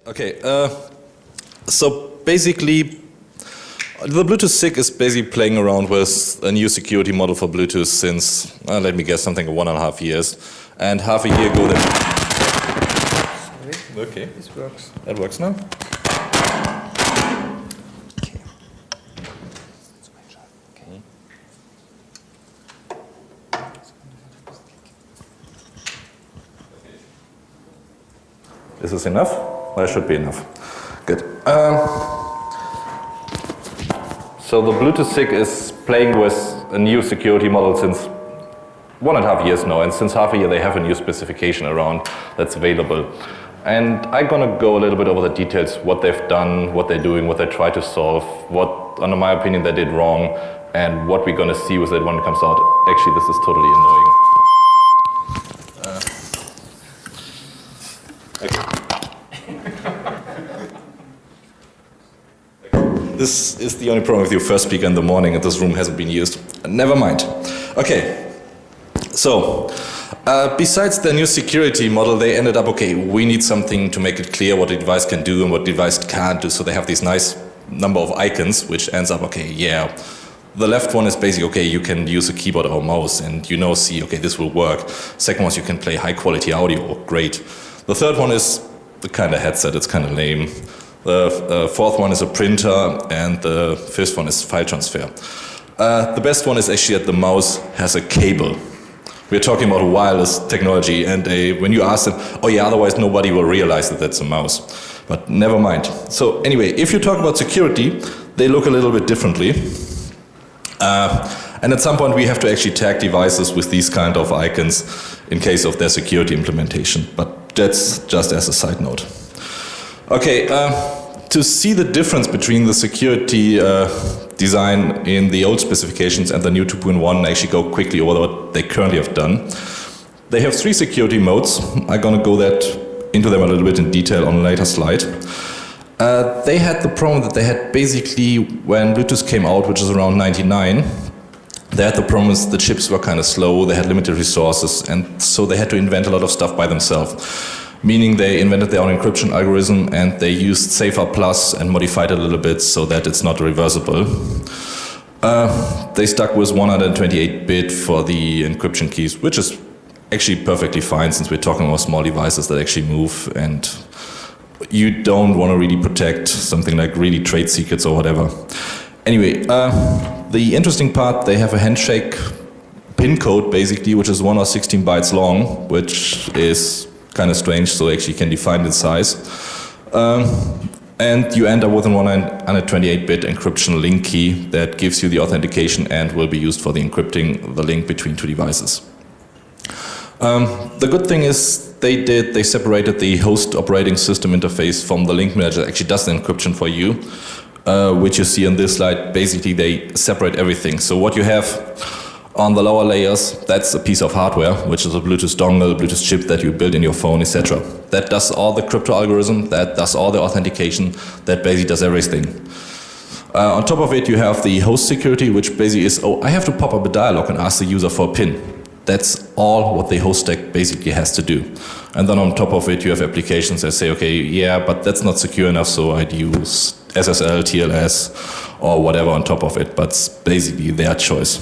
Okay, so basically, the Bluetooth SIG is basically playing around with a new security model for Bluetooth since, let me guess, something like 1.5 years. And half a year ago Sorry. Okay. This works. That works now? Okay. Is this enough? Well, it should be enough. Good. So the Bluetooth SIG is playing with a new security model since 1.5 years now, and since half a year they have a new specification around that's available. And I'm gonna go a little bit over the details, what they've done, what they're doing, what they try to solve, what, under my opinion, they did wrong, and what we're gonna see with it when it comes out. Actually, this is totally annoying. This is the only problem with your first speaker in the morning and this room hasn't been used. Never mind. Okay, so besides the new security model, they ended up, okay, we need something to make it clear what the device can do and what the device can't do. So they have these nice number of icons, which ends up, okay, yeah. The left one is basically, okay, you can use a keyboard or a mouse and see, okay, this will work. Second one is you can play high quality audio, great. The third one is the kind of headset, it's kind of lame. The fourth one is a printer, and the fifth one is file transfer. The best one is actually that the mouse has a cable. We're talking about wireless technology, and when you ask them, oh yeah, otherwise nobody will realize that that's a mouse. But never mind. So anyway, if you talk about security, they look a little bit differently. And at some point we have to actually tag devices with these kind of icons in case of their security implementation. But that's just as a side note. Okay, to see the difference between the security design in the old specifications and the new 2.1, actually go quickly over what they currently have done. They have 3 security modes. I'm going to go into them a little bit in detail on a later slide. They had the problem that they had basically, when Bluetooth came out, which is around 99, they had the problem that the chips were kind of slow, they had limited resources, and so they had to invent a lot of stuff by themselves. Meaning they invented their own encryption algorithm and they used Safer Plus and modified it a little bit so that it's not reversible. They stuck with 128-bit for the encryption keys, which is actually perfectly fine since we're talking about small devices that actually move and you don't want to really protect something like really trade secrets or whatever. Anyway, the interesting part, they have a handshake pin code basically, which is 1 or 16 bytes long, which is kind of strange, so actually can define the size. And you end up with a 128-bit encryption link key that gives you the authentication and will be used for the encrypting the link between 2 devices. The good thing is they separated the host operating system interface from the link manager that actually does the encryption for you, which you see on this slide. Basically they separate everything. So what you have on the lower layers, that's a piece of hardware, which is a Bluetooth dongle, Bluetooth chip that you build in your phone, etc. That does all the crypto algorithm, that does all the authentication, that basically does everything. On top of it, you have the host security, which basically is, oh, I have to pop up a dialog and ask the user for a PIN. That's all what the host stack basically has to do. And then on top of it, you have applications that say, okay, yeah, but that's not secure enough, so I'd use SSL, TLS, or whatever on top of it, but it's basically their choice.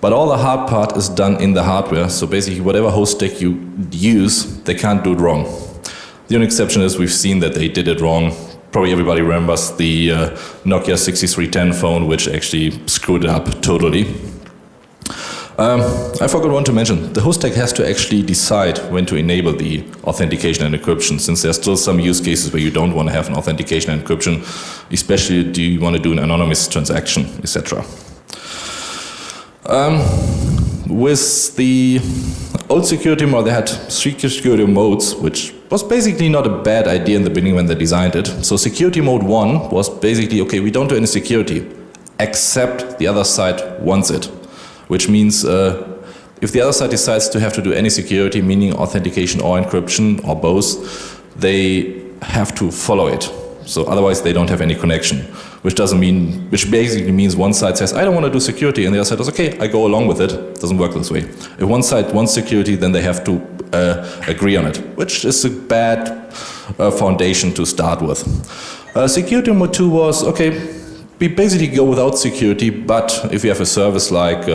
But all the hard part is done in the hardware, so basically whatever host stack you use, they can't do it wrong. The only exception is we've seen that they did it wrong. Probably everybody remembers the Nokia 6310 phone, which actually screwed it up totally. I forgot one to mention, the host stack has to actually decide when to enable the authentication and encryption, since there's still some use cases where you don't want to have an authentication and encryption, especially do you want to do an anonymous transaction, etc. With the old security mode, they had 3 security modes, which was basically not a bad idea in the beginning when they designed it. So security mode 1 was basically, okay, we don't do any security, except the other side wants it. Which means if the other side decides to have to do any security, meaning authentication or encryption or both, they have to follow it. So otherwise they don't have any connection, which basically means one side says, I don't want to do security, and the other side says, okay, I go along with it. It doesn't work this way. If one side wants security, then they have to agree on it, which is a bad foundation to start with. Security mode 2 was, okay, we basically go without security, but if you have a service like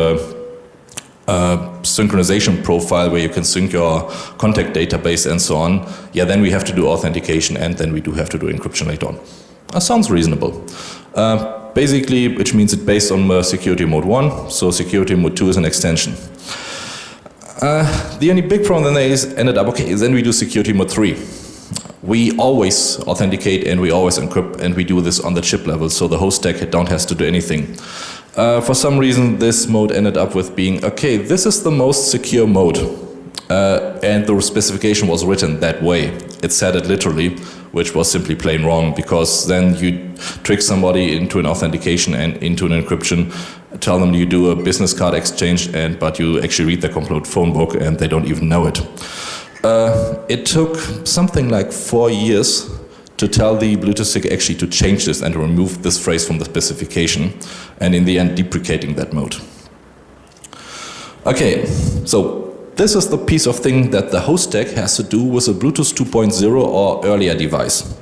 synchronization profile where you can sync your contact database and so on, yeah, then we have to do authentication and then we do have to do encryption later on. Sounds reasonable. Basically, which means it's based on security mode 1, so security mode 2 is an extension. The only big problem then is ended up, okay, then we do security mode 3. We always authenticate and we always encrypt, and we do this on the chip level, so the host stack don't has to do anything. For some reason, this mode ended up with being, okay, this is the most secure mode, and the specification was written that way. It said it literally, which was simply plain wrong, because then you trick somebody into an authentication and into an encryption, tell them you do a business card exchange, but you actually read the complete phone book and they don't even know it. It took something like 4 years to tell the Bluetooth SIG actually to change this and to remove this phrase from the specification, and in the end deprecating that mode. Okay, so this is the piece of thing that the host stack has to do with a Bluetooth 2.0 or earlier device.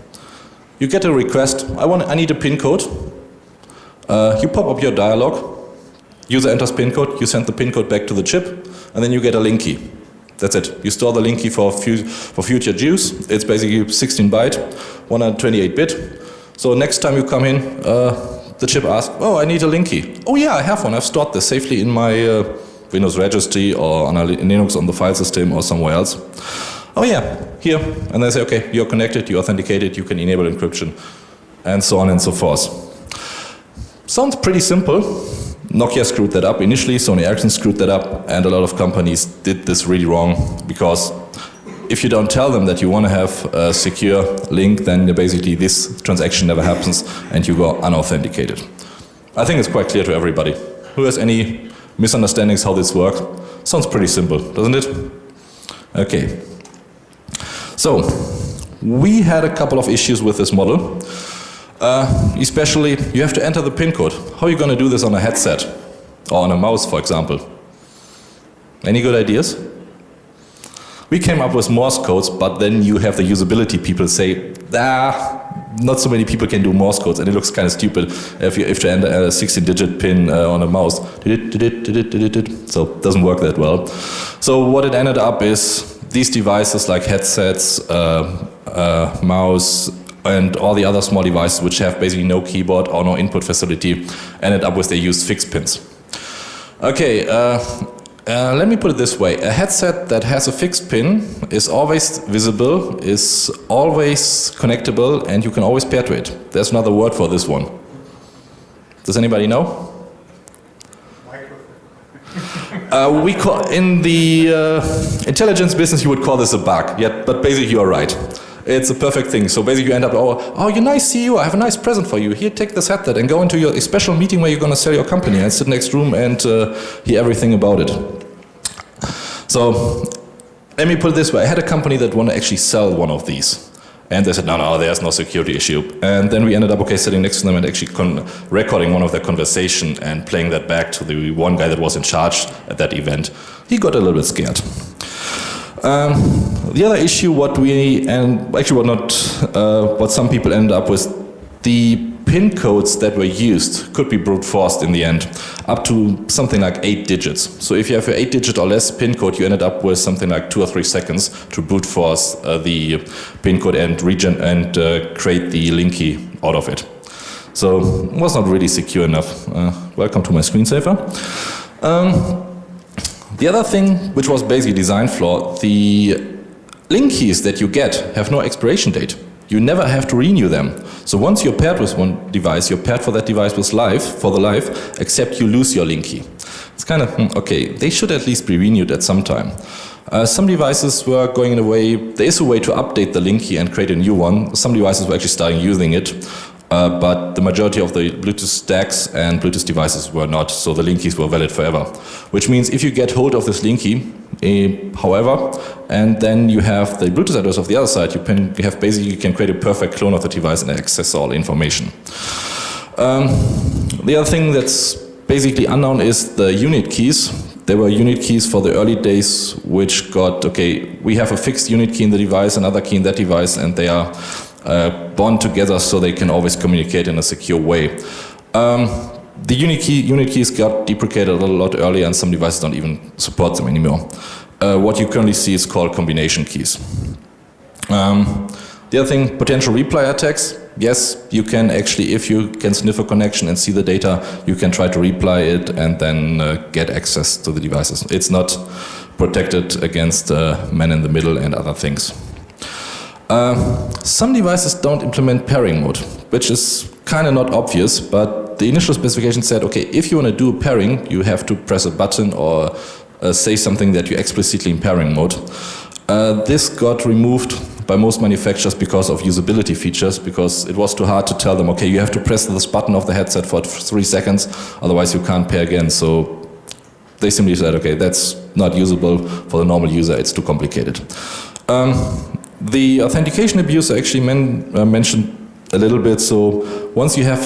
You get a request, I need a PIN code. You pop up your dialog, user enters PIN code, you send the PIN code back to the chip, and then you get a link key. That's it. You store the link key for future use. It's basically 16 byte, 128 bit. So next time you come in, the chip asks, oh, I need a link key. Oh yeah, I have one. I've stored this safely in my Windows registry or on Linux on the file system or somewhere else. Oh yeah, here. And they say, okay, you're connected, you're authenticated, you can enable encryption, and so on and so forth. Sounds pretty simple. Nokia screwed that up initially, Sony Ericsson screwed that up, and a lot of companies did this really wrong, because if you don't tell them that you want to have a secure link, then basically this transaction never happens and you go unauthenticated. I think it's quite clear to everybody. Who has any misunderstandings how this works? Sounds pretty simple, doesn't it? Okay. So, we had a couple of issues with this model. Especially, you have to enter the PIN code. How are you going to do this on a headset? Or on a mouse, for example? Any good ideas? We came up with Morse codes, but then you have the usability people say, not so many people can do Morse codes, and it looks kind of stupid if you have to enter a 16-digit PIN on a mouse. So it doesn't work that well. So what it ended up is these devices like headsets, mouse, and all the other small devices which have basically no keyboard or no input facility ended up with they use fixed pins. Okay, let me put it this way. A headset that has a fixed pin is always visible, is always connectable, and you can always pair to it. There's another word for this one. Does anybody know? We call, in the intelligence business you would call this a bug, but basically you are right. It's a perfect thing. So basically you end up, oh, you're nice CEO, I have a nice present for you. Here, take this headset and go into your special meeting where you're going to sell your company and sit next room and hear everything about it. So let me put it this way. I had a company that wanted to actually sell one of these. And they said, no, there's no security issue. And then we ended up, sitting next to them and actually recording one of their conversation and playing that back to the one guy that was in charge at that event. He got a little bit scared. The other issue, what some people ended up with, the PIN codes that were used could be brute forced in the end, up to something like 8 digits. So if you have an 8-digit or less PIN code, you ended up with something like 2 or 3 seconds to brute force the PIN code and create the link key out of it. So it was not really secure enough. Welcome to my screensaver. The other thing, which was basically design flaw, the link keys that you get have no expiration date. You never have to renew them. So once you're paired with one device, you're paired for that device with for the life, except you lose your link key. It's kind of, okay, they should at least be renewed at some time. Some devices were going in a way, there is a way to update the link key and create a new one. Some devices were actually starting using it. But the majority of the Bluetooth stacks and Bluetooth devices were not, so the link keys were valid forever. Which means if you get hold of this link key, however, and then you have the Bluetooth address of the other side, you can create a perfect clone of the device and access all information. The other thing that's basically unknown is the unit keys. There were unit keys for the early days which got, okay, we have a fixed unit key in the device, another key in that device, and they are bond together so they can always communicate in a secure way. The unit keys got deprecated a lot earlier, and some devices don't even support them anymore. What you currently see is called combination keys. The other thing, potential reply attacks. Yes, you can actually, if you can sniff a connection and see the data, you can try to reply it and then get access to the devices. It's not protected against man in the middle and other things. Some devices don't implement pairing mode, which is kind of not obvious, but the initial specification said, okay, if you want to do a pairing, you have to press a button or say something that you're explicitly in pairing mode. This got removed by most manufacturers because of usability features, because it was too hard to tell them, okay, you have to press this button of the headset for 3 seconds, otherwise you can't pair again. So they simply said, okay, that's not usable for the normal user, it's too complicated. The authentication abuse I actually mentioned a little bit. So once you have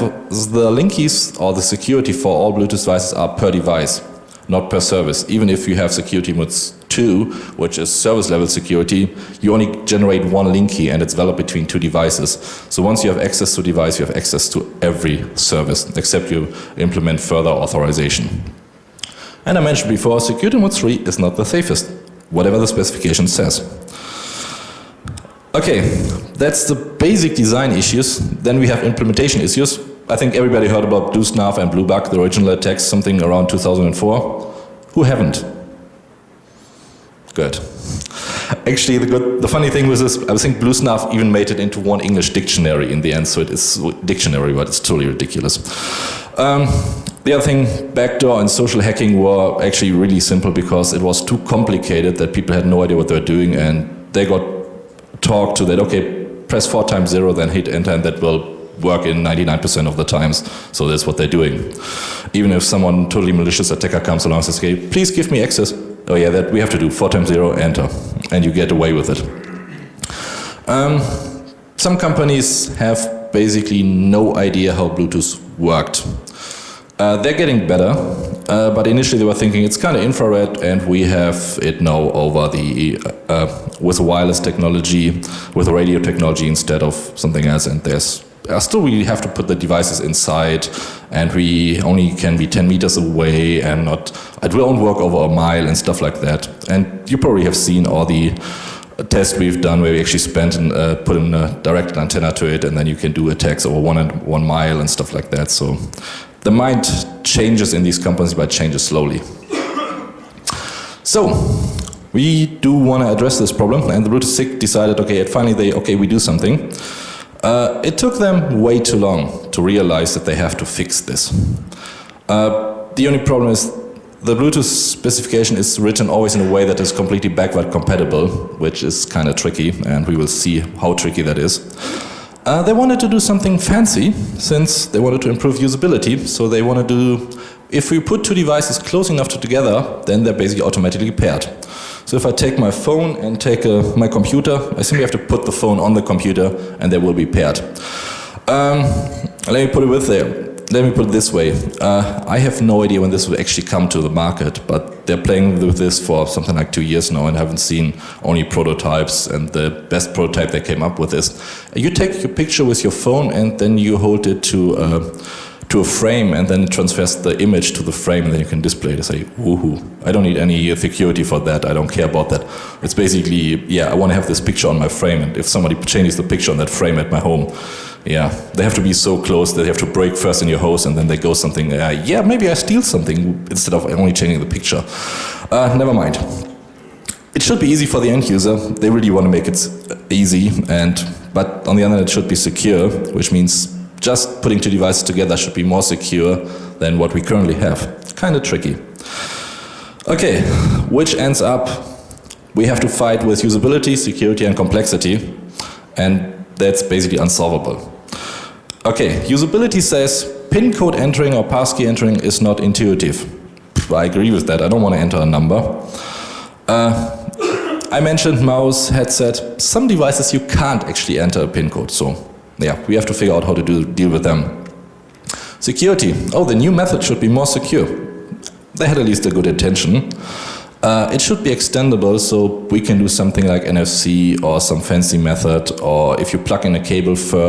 the link keys or the security for all Bluetooth devices are per device, not per service. Even if you have security modes 2, which is service level security, you only generate one link key and it's valid between 2 devices. So once you have access to a device, you have access to every service, except you implement further authorization. And I mentioned before, security mode 3 is not the safest, whatever the specification says. Okay, that's the basic design issues. Then we have implementation issues. I think everybody heard about BlueSnuff and Bluebug, the original attacks, something around 2004. Who haven't? Good. Actually, the funny thing was this, I think BlueSnuff even made it into one English dictionary in the end, so it is a dictionary, but it's totally ridiculous. The other thing, backdoor and social hacking were actually really simple because it was too complicated that people had no idea what they were doing, and they got talked to that, okay, press 4 times 0, then hit enter, and that will work in 99% of the times. So that's what they're doing. Even if someone totally malicious attacker comes along and says, okay, please give me access. Oh yeah, that we have to do 4 times 0, enter, and you get away with it. Some companies have basically no idea how Bluetooth worked. They're getting better, but initially they were thinking it's kind of infrared, and we have it now over the with wireless technology, with radio technology instead of something else. And there's still we have to put the devices inside, and we only can be 10 meters away, and it won't work over a mile and stuff like that. And you probably have seen all the tests we've done where we actually spent and put in a direct antenna to it, and then you can do attacks over 1 mile and stuff like that. So the mind changes in these companies, but changes slowly. So we do want to address this problem, and the Bluetooth SIG decided, okay, we do something. It took them way too long to realize that they have to fix this. The only problem is the Bluetooth specification is written always in a way that is completely backward compatible, which is kind of tricky, and we will see how tricky that is. They wanted to do something fancy, since they wanted to improve usability, so they want to do, if we put 2 devices close enough together, then they're basically automatically paired. So if I take my phone and take my computer, I simply have to put the phone on the computer and they will be paired. Let me put it this way. I have no idea when this will actually come to the market, but they're playing with this for something like 2 years now and haven't seen only prototypes, and the best prototype they came up with is you take your picture with your phone and then you hold it to a frame, and then it transfers the image to the frame, and then you can display it and say, woohoo. I don't need any security for that, I don't care about that. It's basically, yeah, I want to have this picture on my frame, and if somebody changes the picture on that frame at my home, yeah, they have to be so close that they have to break first in your house, and then they go something, yeah, maybe I steal something instead of only changing the picture. Never mind. It should be easy for the end user. They really want to make it easy, but on the other hand, it should be secure, which means just putting 2 devices together should be more secure than what we currently have. Kind of tricky. Okay, which ends up, we have to fight with usability, security, and complexity, and that's basically unsolvable. Okay, usability says PIN code entering or passkey entering is not intuitive. I agree with that, I don't want to enter a number. I mentioned mouse, headset. Some devices you can't actually enter a PIN code, so yeah, we have to figure out how to deal with them. Security. Oh, the new method should be more secure. they had at least a good intention. It should be extendable, so we can do something like NFC or some fancy method, or if you plug in a cable first,